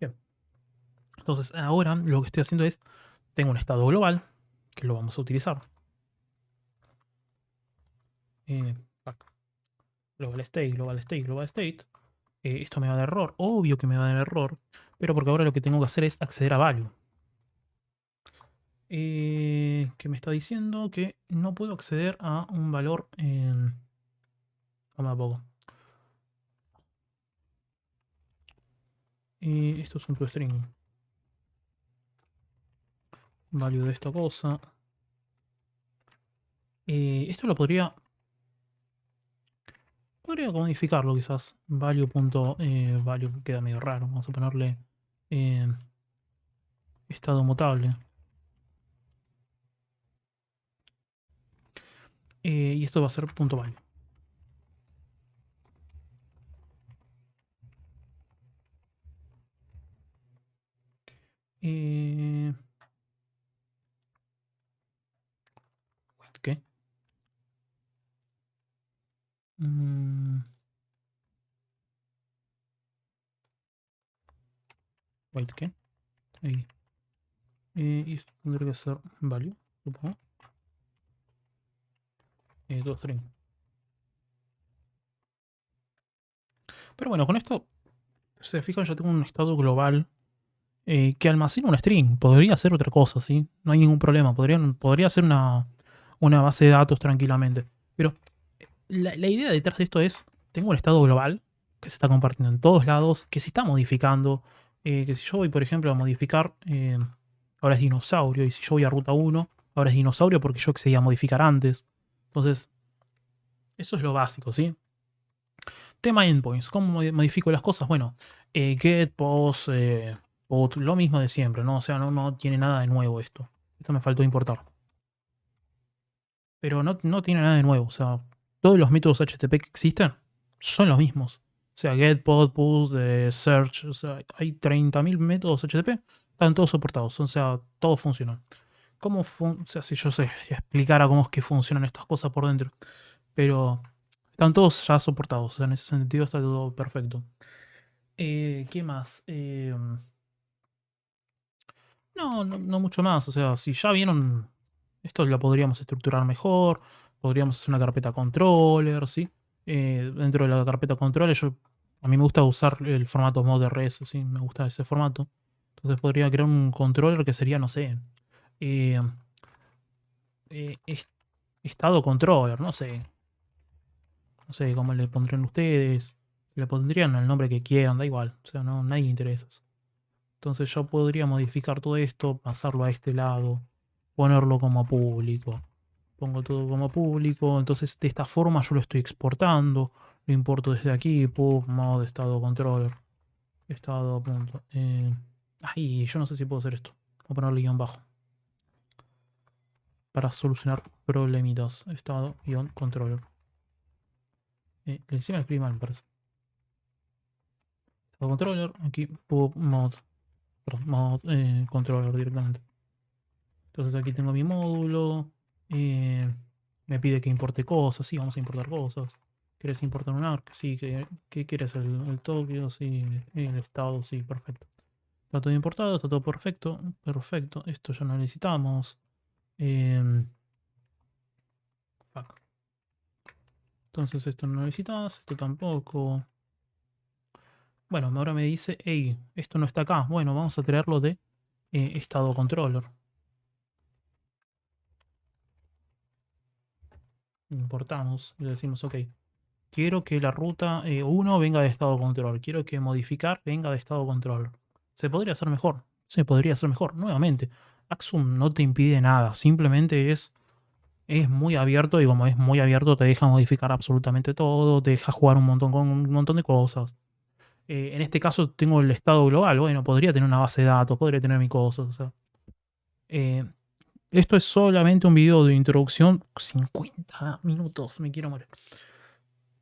Bien. Entonces ahora lo que estoy haciendo es, tengo un estado global, que lo vamos a utilizar. Back. Global state, global state, global state. Esto me va a dar error. Obvio que me va a dar error. Pero porque ahora lo que tengo que hacer es acceder a value. Que me está diciendo que no puedo acceder a un valor en... Vamos a poco. Esto es un toString. Value de esta cosa. Esto lo podría modificarlo quizás. Value queda medio raro. Vamos a ponerle estado mutable. Y esto va a ser punto value. ¿Qué? Wait, ¿qué? Ahí. Y esto tendría que ser value, supongo. toString. Pero bueno, con esto, se fijan, yo tengo un estado global que almacena un string. Podría ser otra cosa, ¿sí? No hay ningún problema. Podría ser una base de datos tranquilamente. Pero la idea detrás de esto es, tengo un estado global que se está compartiendo en todos lados, que se está modificando. Que si yo voy, por ejemplo, a modificar, ahora es dinosaurio, y si yo voy a ruta 1, ahora es dinosaurio porque yo accedí a modificar antes. Entonces, eso es lo básico, ¿sí? Tema endpoints. ¿Cómo modifico las cosas? Bueno, get, post, put, lo mismo de siempre, ¿no? O sea, no tiene nada de nuevo esto. Esto me faltó importar. Pero no tiene nada de nuevo. O sea, todos los métodos HTTP que existen son los mismos. O sea, get, post, push, search. O sea, hay 30.000 métodos HTTP. Están todos soportados. O sea, todos funcionan. O sea, si yo explicara cómo es que funcionan estas cosas por dentro. Pero están todos ya soportados. O sea, en ese sentido está todo perfecto. ¿Qué más? No mucho más. O sea, si ya vieron, esto lo podríamos estructurar mejor. Podríamos hacer una carpeta controller, ¿sí? Dentro de la carpeta controller, a mí me gusta usar el formato Mode.rs, ¿sí? Me gusta ese formato. Entonces podría crear un controller que sería, no sé, eh, eh, est- estado controller, no sé. No sé cómo le pondrían ustedes. Le pondrían el nombre que quieran, da igual. O sea, no, nadie le interesa. Entonces yo podría modificar todo esto, pasarlo a este lado, ponerlo como público. Pongo todo como público, entonces de esta forma yo lo estoy exportando, lo importo desde aquí, pub, mode, estado controller, estado, punto. Ay, yo no sé si puedo hacer esto. Voy a ponerle guión bajo. Para solucionar problemitas. Estado, guión, controller. Encima escribí mal, me parece. Estado controller, aquí, pub, mod. Perdón, mod, controller directamente. Entonces aquí tengo mi módulo. Me pide que importe cosas. Sí, vamos a importar cosas. ¿Quieres importar un ARC? Sí. ¿Qué quieres? El Tokio, sí. El estado, sí, perfecto. Está todo importado, está todo perfecto. Perfecto. Esto ya no necesitamos. Fuck. Entonces esto no necesitas. Esto tampoco. Bueno, ahora me dice, hey, esto no está acá. Bueno, vamos a traerlo de estado controller. Importamos y le decimos, ok. Quiero que la ruta 1 venga de estado control. Quiero que modificar venga de estado control. Se podría hacer mejor. Se podría hacer mejor. Nuevamente, Axum no te impide nada. Simplemente es muy abierto y como es muy abierto te deja modificar absolutamente todo. Te deja jugar un montón con un montón de cosas. En este caso tengo el estado global. Bueno, podría tener una base de datos. Podría tener mis cosas. O sea, eh, esto es solamente un video de introducción. 50 minutos. Me quiero morir.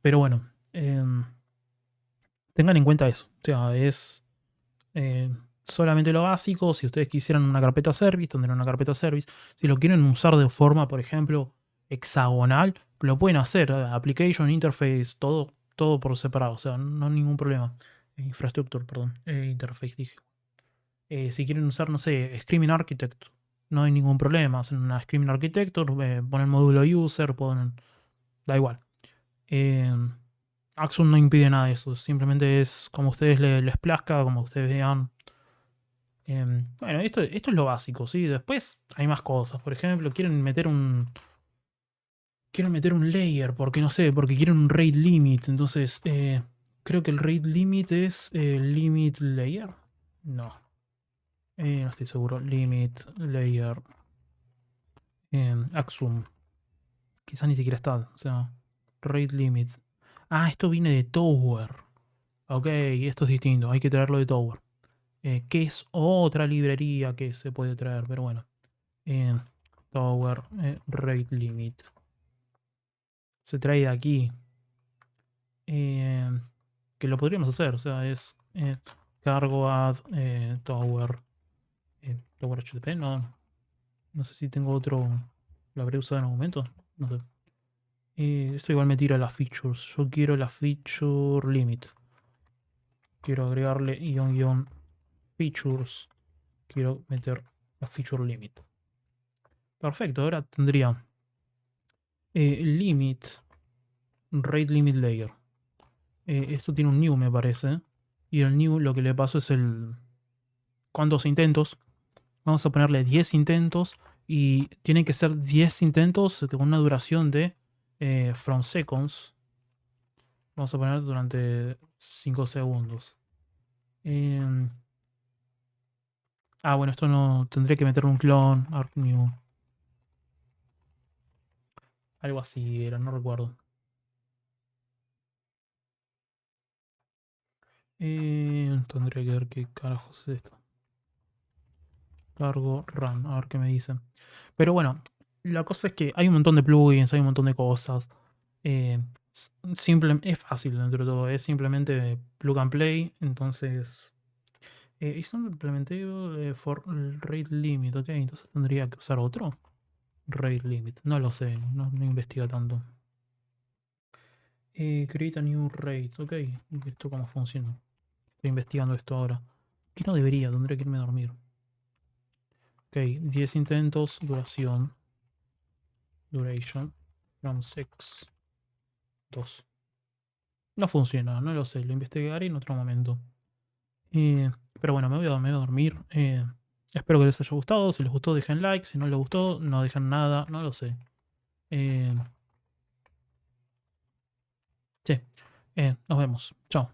Pero bueno. Tengan en cuenta eso. O sea, es solamente lo básico. Si ustedes quisieran una carpeta service, tendrán una carpeta service. Si lo quieren usar de forma, por ejemplo, hexagonal, lo pueden hacer. Application, interface, todo por separado. O sea, no hay ningún problema. Infrastructure, perdón. Interface, dije. Si quieren usar, no sé, Screaming Architect, no hay ningún problema. Hacen una Screaming Architecture, ponen módulo user, ponen. Da igual. Axum no impide nada de eso. Simplemente es como ustedes les plazca, como ustedes vean. Bueno, esto es lo básico, ¿sí? Después hay más cosas. Por ejemplo, quieren meter un. Quieren meter un layer, porque no sé, porque quieren un rate limit. Entonces, creo que el rate limit es limit layer. No. No estoy seguro. Limit layer. Axum. Quizás ni siquiera está. O sea, rate limit. Ah, esto viene de Tower. Ok, esto es distinto. Hay que traerlo de Tower. Que es otra librería que se puede traer, pero bueno. Tower rate limit. Se trae de aquí. Que lo podríamos hacer. O sea, es cargo add tower. Tower HTTP. No, no sé si tengo otro. ¿Lo habré usado en algún momento? No sé. Esto igual me tira las features. Yo quiero la feature limit. Quiero agregarle guión features. Quiero meter la feature limit. Perfecto, ahora tendría limit rate limit layer. Esto tiene un new, me parece. Y el new lo que le paso es el. ¿Cuántos intentos? Vamos a ponerle 10 intentos. Y tienen que ser 10 intentos con una duración de from seconds. Vamos a poner durante 5 segundos. Bueno, esto no. Tendré que meter un clon. Arc new. Algo así era, no recuerdo. Tendría que ver qué carajos es esto. Cargo run, a ver qué me dicen. Pero bueno, la cosa es que hay un montón de plugins, hay un montón de cosas. Es fácil dentro de todo, es simplemente plug and play. Entonces, y son implementable for rate limit, ok. Entonces tendría que usar otro rate limit. No lo sé, no investiga tanto. Create a new rate, ok. ¿Esto cómo funciona? Estoy investigando esto ahora. Que no debería, tendría que irme a dormir. Ok, 10 intentos, duración. Duration. From 6. 2. No funciona, no lo sé, lo investigaré en otro momento. Pero bueno, me voy a dormir. Espero que les haya gustado. Si les gustó, dejen like. Si no les gustó, no dejen nada. No lo sé. Eh, sí. Nos vemos. Chao.